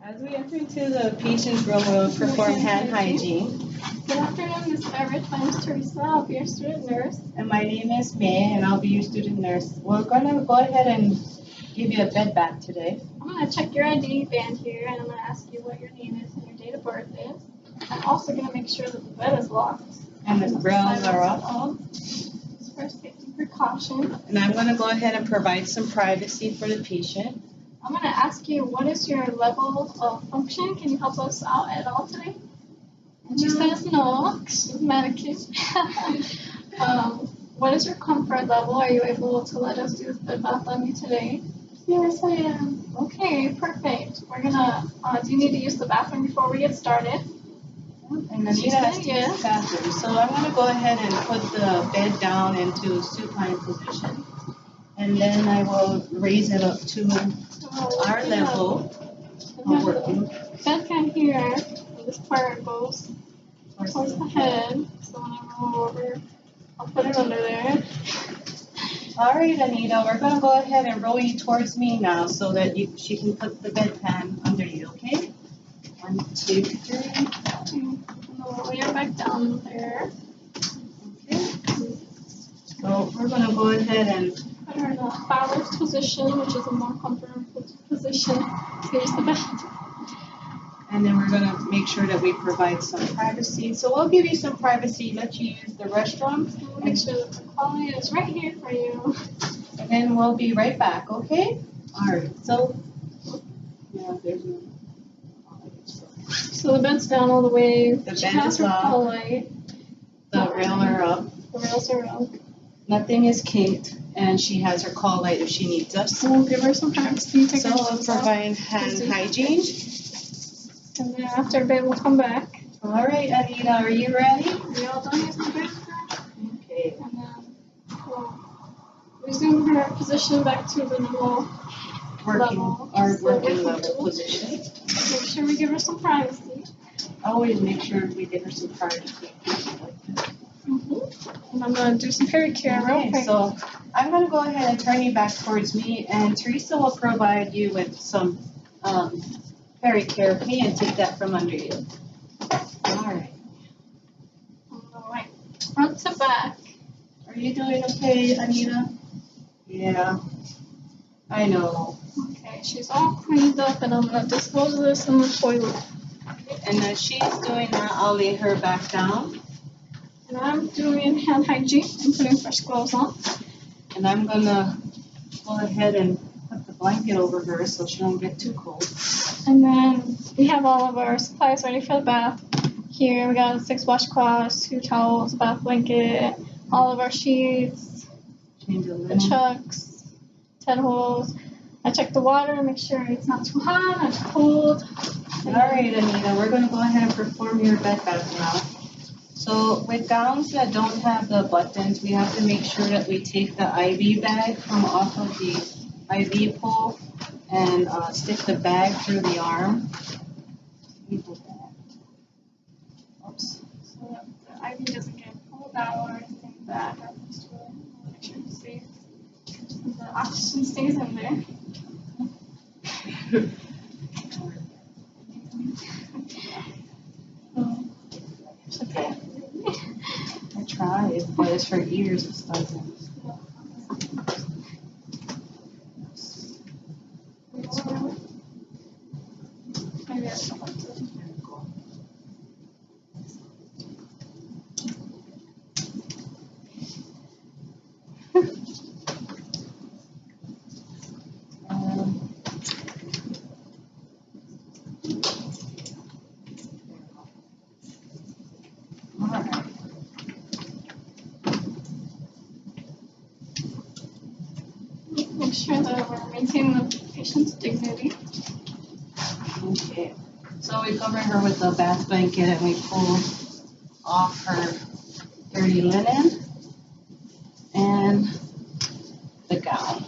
As we enter into the patient's room, we'll perform hand hygiene. Good afternoon, Ms. Everett. My name is Teresa. I'll be your student nurse. And my name is Mae, and I'll be your student nurse. We're going to go ahead and give you a bed bath today. I'm going to check your ID band here, and I'm going to ask you what your name is and your date of birth is. I'm also going to make sure that the bed is locked. And the grills are up. For safety precaution. And I'm going to go ahead and provide some privacy for the patient. I'm going to ask you, what is your level of function? Can you help us out at all today? And she says no. She's medicated. What is your comfort level? Are you able to let us do this bed bath on you today? Yes, I am. Okay, perfect. We're gonna. Do you need to use the bathroom before we get started? And Anita has to use the bathroom. So I'm going to go ahead and put the bed down into supine position. And then I will raise it up to our level of working. Bed can here. This part goes towards the head. So when I roll over, I'll put it under there. All right, Anita, we're going to go ahead and roll you towards me now so that she can put the bedpan under you, okay? 1, 2, 3. Roll your back down there. Okay. So we're going to go ahead and put her in a Fowler's position, which is a more comfortable position to use the bed. And then we're going to make sure that we provide some privacy. So we'll give you some privacy, let you use the restroom. We'll make sure that the quality is right here for you. And then we'll be right back, okay? All right, so, yeah, there's no. So the bed's down all the way. The bed is locked. The rails are up. The rails are up. Nothing is kinked, and she has her call light if she needs us. We'll give her some privacy. So we'll provide hand hygiene. And then after a bit, we'll come back. All right, Anita, are you ready? We all done using the bathroom? Okay. And then we'll resume her position back to the normal working level position. Make sure we give her some privacy. Always make sure we give her some privacy. And I'm going to do some pericare real quick. So I'm going to go ahead and turn you back towards me, and Teresa will provide you with some pericare. Okay, and take that from under you. All right. All right. Front to back. Are you doing okay, Anita? Yeah. I know. Okay, she's all cleaned up, and I'm going to dispose of this in the toilet. And as she's doing that, I'll lay her back down. And I'm doing hand hygiene. I'm putting fresh gloves on. And I'm going to go ahead and put the blanket over her so she don't get too cold. And then we have all of our supplies ready for the bath. Here we got 6 washcloths, 2 towels, a bath blanket, all of our sheets, the chucks, 10 holes. I check the water, make sure it's not too hot or too cold. All right, Anita, we're going to go ahead and perform your bed bath now. So with gowns that don't have the buttons, we have to make sure that we take the IV bag from off of the IV pole and stick the bag through the arm. Oops. So that the IV doesn't get pulled out or anything bad happens to it. Make sure it's safe. The oxygen stays in there. Okay. I tried, but it's for ears and stuff. Make sure that we're maintaining the patient's dignity. Okay. So we cover her with a bath blanket and we pull off her dirty linen and the gown.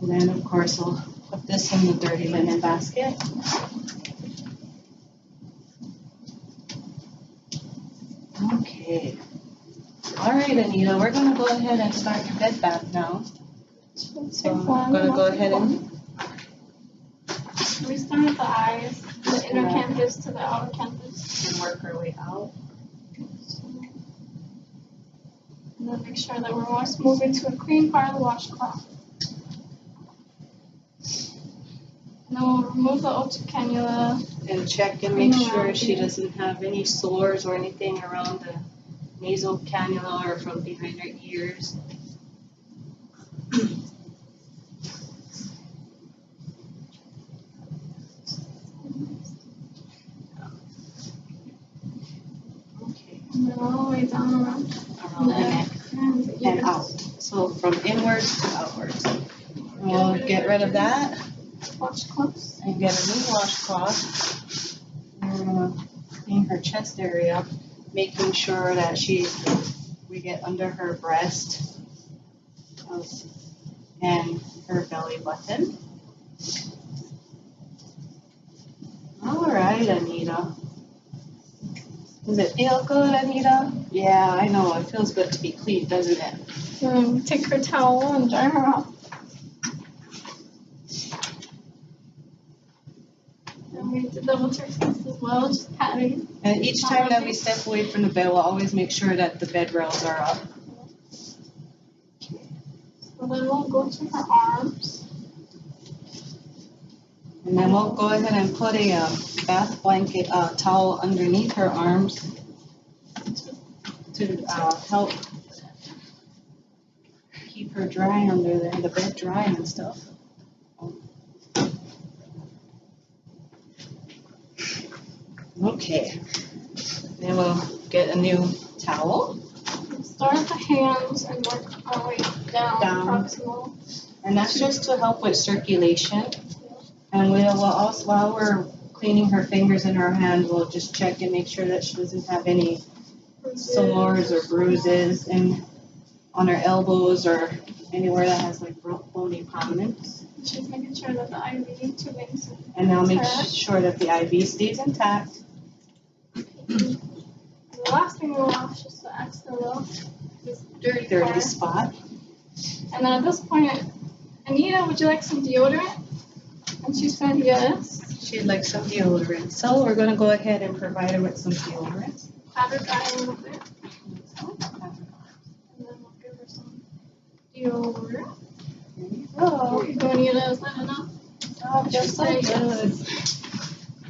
And then of course we'll put this in the dirty linen basket. Okay. All right, Anita, we're gonna go ahead and start your bed bath now. So I'm gonna go ahead and. We start at the eyes, the inner canthus to the outer canthus. And work our way out. And then make sure that we're always moving to a clean part of the washcloth. And then we'll remove the O2 cannula. And check and make sure she doesn't have any sores or anything around the nasal cannula or from behind her ears. Okay. And then all the way down around the neck and out. So from inwards to outwards. We'll get rid of that. Washcloths. And get a new washcloth. We're gonna clean her chest area, making sure that we get under her breast and her belly button. All right, Anita. Does it feel good, Anita? Yeah, I know. It feels good to be clean, doesn't it? Take her towel and dry her off. And we did double check this as well, just patting. And each time that we step away from the bed, we'll always make sure that the bed rails are up. So then we'll go to her arms. And then we'll go ahead and put a bath blanket towel underneath her arms to help keep her dry under there, the bed dry and stuff. Okay. Then we'll get a new towel. We'll start at the hands and work our way down. Proximal. And that's just to help with circulation. And we'll also, while we're cleaning her fingers and her hand, we'll just check and make sure that she doesn't have any sores or bruises on her elbows or anywhere that has like bony prominence. She's making sure that the IV tubing. And now make sure that the IV stays intact. And the last thing we'll wash is the axilla, this dirty spot. And then at this point, Anita, would you like some deodorant? And she said yes. She'd like some deodorant. So we're going to go ahead and provide her with some deodorant. Have her dry a little bit. And then we'll give her some deodorant. There you go. Here you go, Anita. Is that enough? Oh, just so good.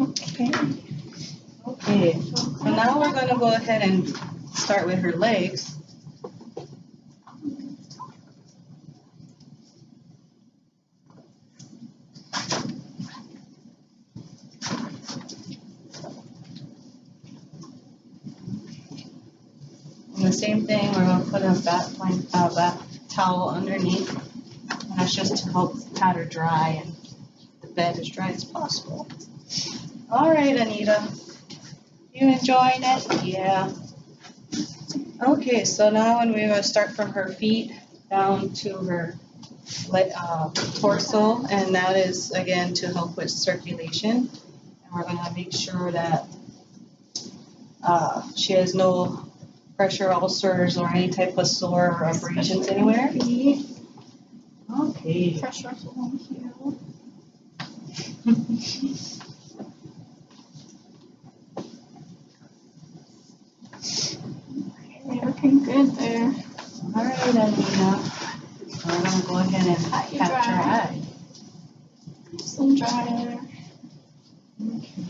Okay. Okay. So now we're going to go ahead and start with her legs. And the same thing, we're going to put a bath towel underneath, and that's just to help pat her dry and the bed as dry as possible. All right, Anita, you enjoying it? Yeah. Okay, so now when we're going to start from her feet down to her torso, and that is again to help with circulation. And we're going to make sure that she has no pressure ulcers or any type of sore or abrasions anywhere. Okay. Pressure along here. Okay, looking good there. All right, Anita. So I'm going to go ahead and pat your eye. Some dryer. Okay.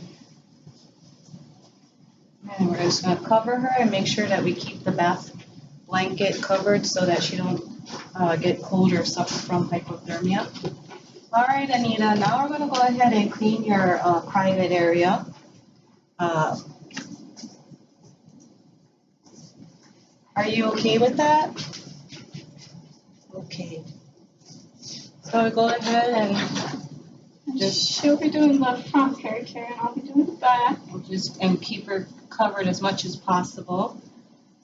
And we're just going to cover her and make sure that we keep the bath blanket covered so that she don't get cold or suffer from hypothermia. All right, Anita, now we're going to go ahead and clean your private area. Are you okay with that? Okay. So go ahead and she'll be doing the front pericare and I'll be doing the back. And keep her covered as much as possible.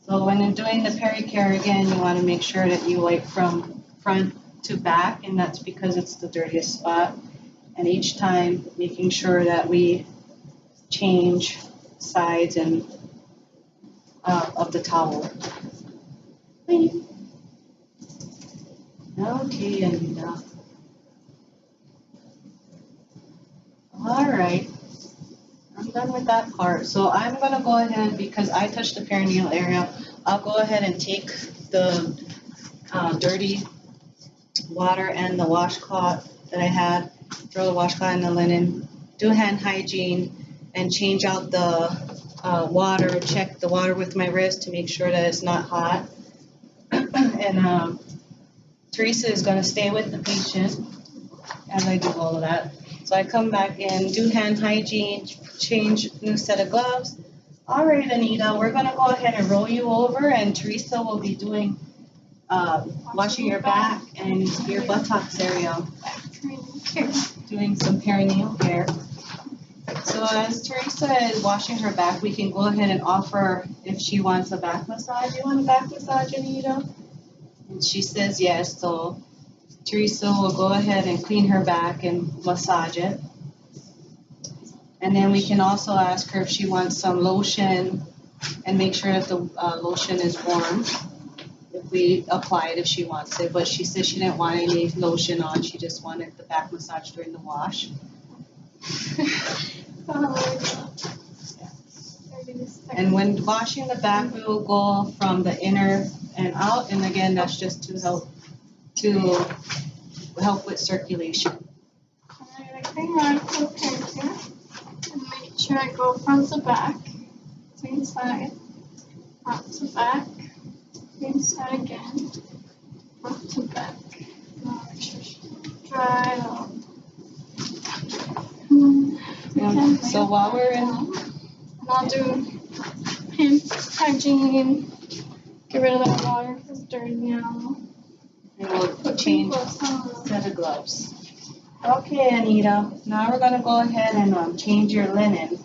So when you're doing the pericare again, you want to make sure that you wipe from front to back, and that's because it's the dirtiest spot. And each time making sure that we change sides and of the towel. Okay, Anita. All right. I'm done with that part. So I'm gonna go ahead, because I touched the perineal area, I'll go ahead and take the dirty water and the washcloth that I had, throw the washcloth in the linen, do hand hygiene, and change out the water, check the water with my wrist to make sure that it's not hot. And Teresa is gonna stay with the patient as I do all of that. So I come back in, do hand hygiene, change new set of gloves. All right, Anita, we're gonna go ahead and roll you over, and Teresa will be doing washing your back and your buttocks area, doing some perineal care. So as Teresa is washing her back, we can go ahead and offer if she wants a back massage. You want a back massage, Anita? And she says yes, so Teresa will go ahead and clean her back and massage it. And then we can also ask her if she wants some lotion and make sure that the lotion is warm. If we apply it, if she wants it. But she said she didn't want any lotion on. She just wanted the back massage during the wash. And when washing the back, we will go from the inner and out. And again, that's just to help with circulation. I'm gonna clean my full here and make sure I go front to back, to inside, front to back, inside again, front to back. Now make sure she's dry out. So while we're in, and I'll do hand hygiene, get rid of that water because it's dirty now. and we'll change set of gloves. Okay, Anita, now we're gonna go ahead and change your linen.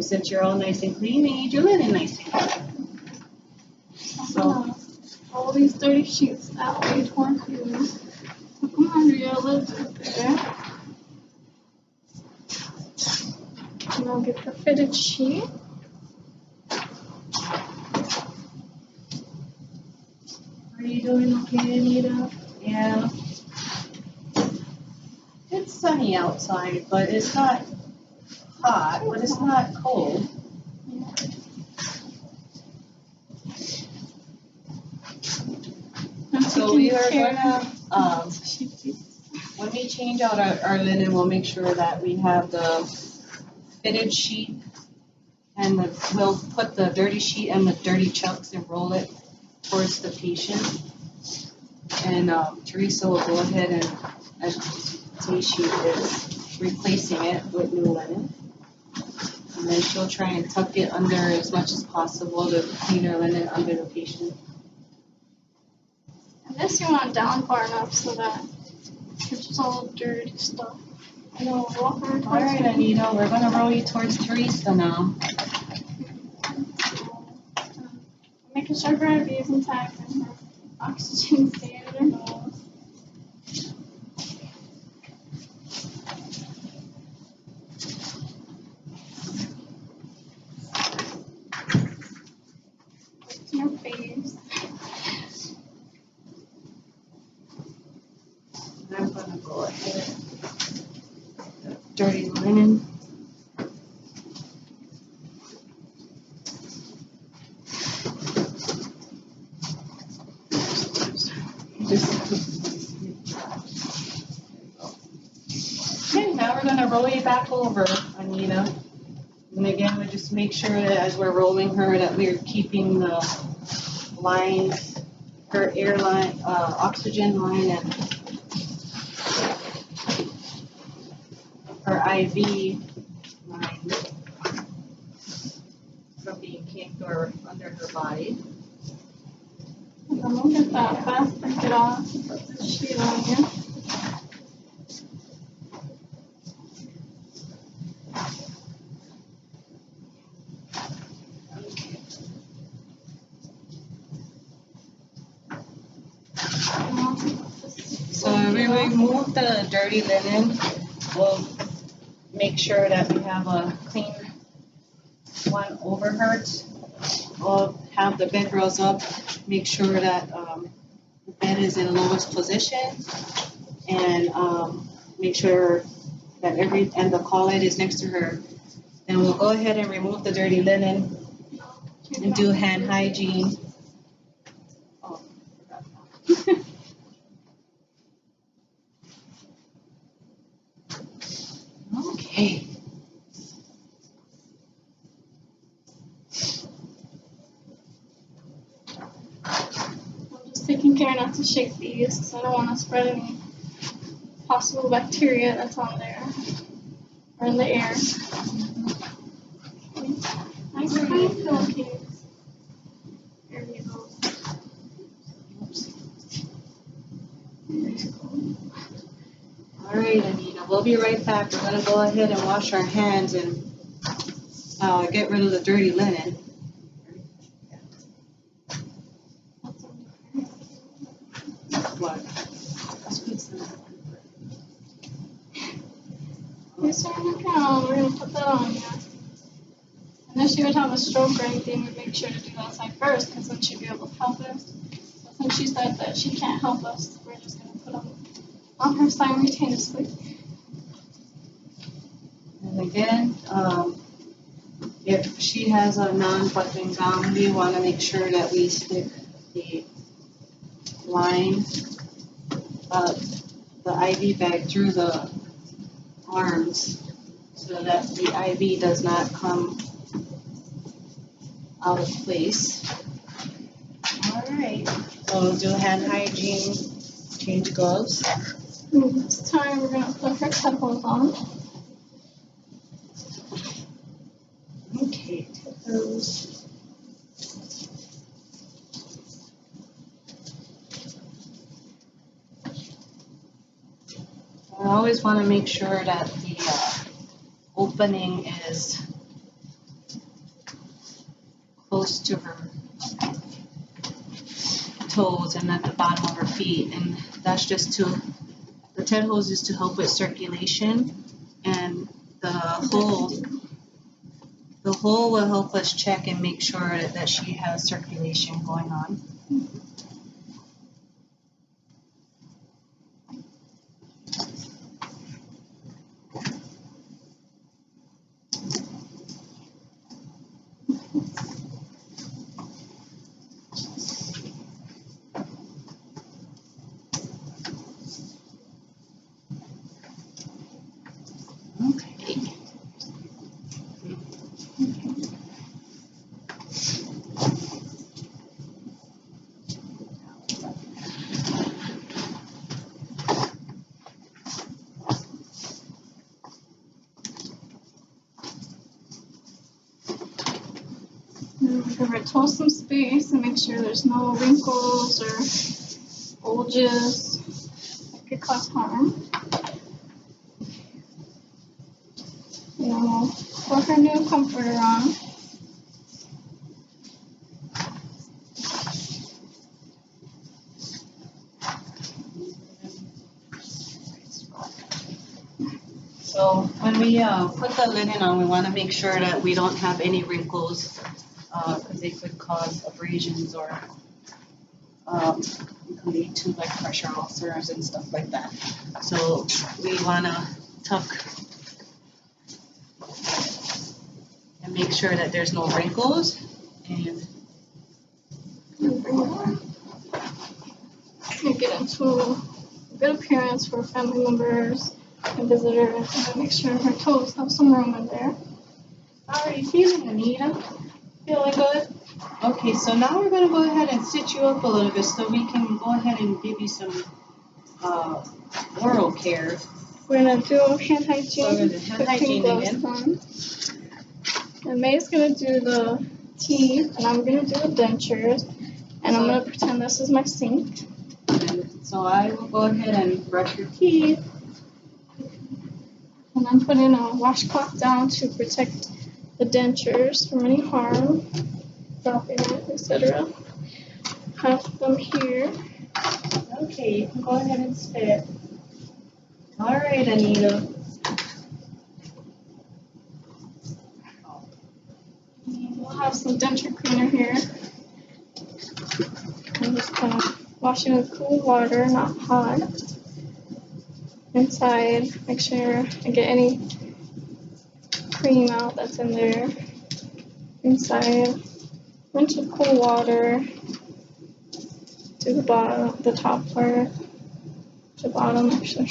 Since you're all nice and clean, we need your linen nice and clean. So all these dirty sheets that way towards you. So come on, Ria, let's get there. And I'll get the fitted sheet. are you doing okay, Anita? Yeah. It's sunny outside, but it's not hot, but it's not cold. So we are gonna, when we change out our linen, we'll make sure that we have the fitted sheet, and we'll put the dirty sheet and the dirty chunks and roll it towards the patient. And Teresa will go ahead and, as you see, she is replacing it with new linen. And then she'll try and tuck it under as much as possible to clean her linen under the patient. And this you want down far enough so that it's just all dirty stuff. And then we'll roll her. All right, Anita, we're gonna roll you towards Teresa now. Making sure her IV is intact and her oxygen staying in her nose. Your face. I'm gonna go ahead. Dirty linen. Okay, now we're gonna roll you back over, Anita. And again, we just make sure that as we're rolling her that we're keeping the lines, her air line, oxygen line, and her IV line from being kinked or under her body. And then we'll get that fast and get off and put the sheet on here. So we remove the dirty linen. We'll make sure that we have a clean one over her. We'll have the bed rolls up make sure that the bed is in lowest position, and make sure that and the call light is next to her. Then we'll go ahead and remove the dirty linen and do hand hygiene. Oh, okay. I'm just taking care not to shake these because I don't want to spread any possible bacteria that's on there or in the air. Nice clean pillowcase. There you go. All right, Anita, we'll be right back. We're going to go ahead and wash our hands and get rid of the dirty linen. What? Yes, sir, no, we're going to put that on you. And if she would have a stroke or anything, we'd make sure to do that side first because then she'd be able to help us. But since she said that she can't help us, we're just going to put them on her simultaneously. And again, if she has a non-button gown, we want to make sure that we stick the line of the IV bag through the arms so that the IV does not come out of place. All right, so we'll do hand hygiene, change gloves. This time we're going to put her temples on. Okay, toes. I always want to make sure that the opening is close to her toes and at the bottom of her feet, and that's just the TED hose is to help with circulation, and the hole will help us check and make sure that she has circulation going on. Give her toes some space and make sure there's no wrinkles or bulges that could cause harm. And then we'll put her new comforter on. So when we put the linen on, we want to make sure that we don't have any wrinkles because they could cause abrasions or it can lead to like pressure ulcers and stuff like that. So we want to tuck and make sure that there's no wrinkles and Bring it on. Make it into a good appearance for family members and visitors, and then make sure her toes have some room in there. how are you feeling, Anita? Feeling good? Okay, so now we're going to go ahead and sit you up a little bit so we can go ahead and give you some oral care. We're going to do hand hygiene. So we're going to do hand hygiene again. And Mae's going to do the teeth, and I'm going to do the dentures. And I'm going to pretend this is my sink. And so I will go ahead and brush your teeth. And I'm putting a washcloth down to protect the dentures from any harm, dropping it, etc. Have them here. Okay, you can go ahead and spit. All right, Anita. And we'll have some denture cleaner here. Washing with cool water, not hot. Inside, make sure I get any cream out that's in there. Inside, rinse with cool water to the bottom, the top part, the bottom actually.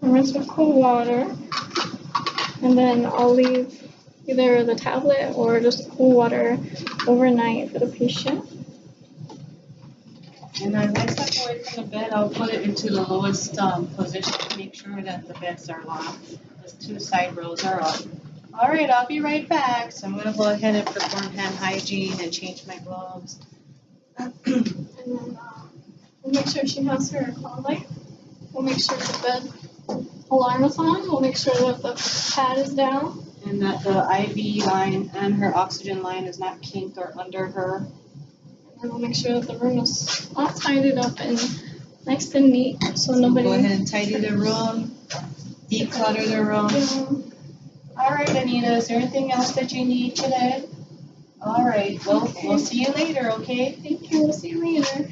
And rinse with cool water, and then I'll leave either the tablet or just cool water overnight for the patient. And as I step away from the bed, I'll put it into the lowest position to make sure that the beds are locked. The 2 side rows are up. All right, I'll be right back. So I'm going to go ahead and perform hand hygiene and change my gloves. And then we'll make sure she has her call light. We'll make sure the bed alarm is on. We'll make sure that the pad is down. And that the IV line and her oxygen line is not kinked or under her. And we'll make sure that the room is all tidied up and nice and neat, so nobody. Go ahead and tidy the room, declutter the room. All right, Anita, is there anything else that you need today? All right, well, Okay. We'll see you later, okay? Thank you. We'll see you later.